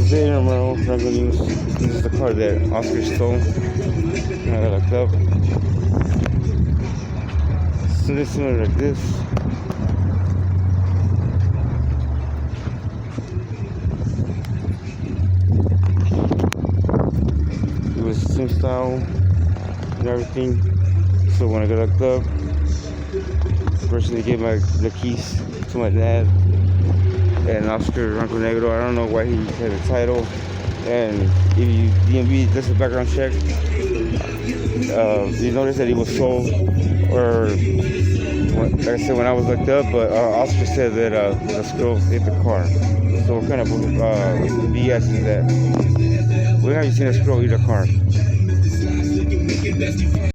Adrian Ranko news. This is the car that Oscar stole. And I got locked up. So similar like this. It was the same style and everything. So when I got locked up, first they gave the keys to my dad and Oscar Ranko Negro. I don't know why he had a title. And if you DMV does a background check, you notice that he was sold, or like I said, when I was looked up. But Oscar said that the squirrel ate the car. So what kind of BS is that? When have you seen a squirrel eat a car?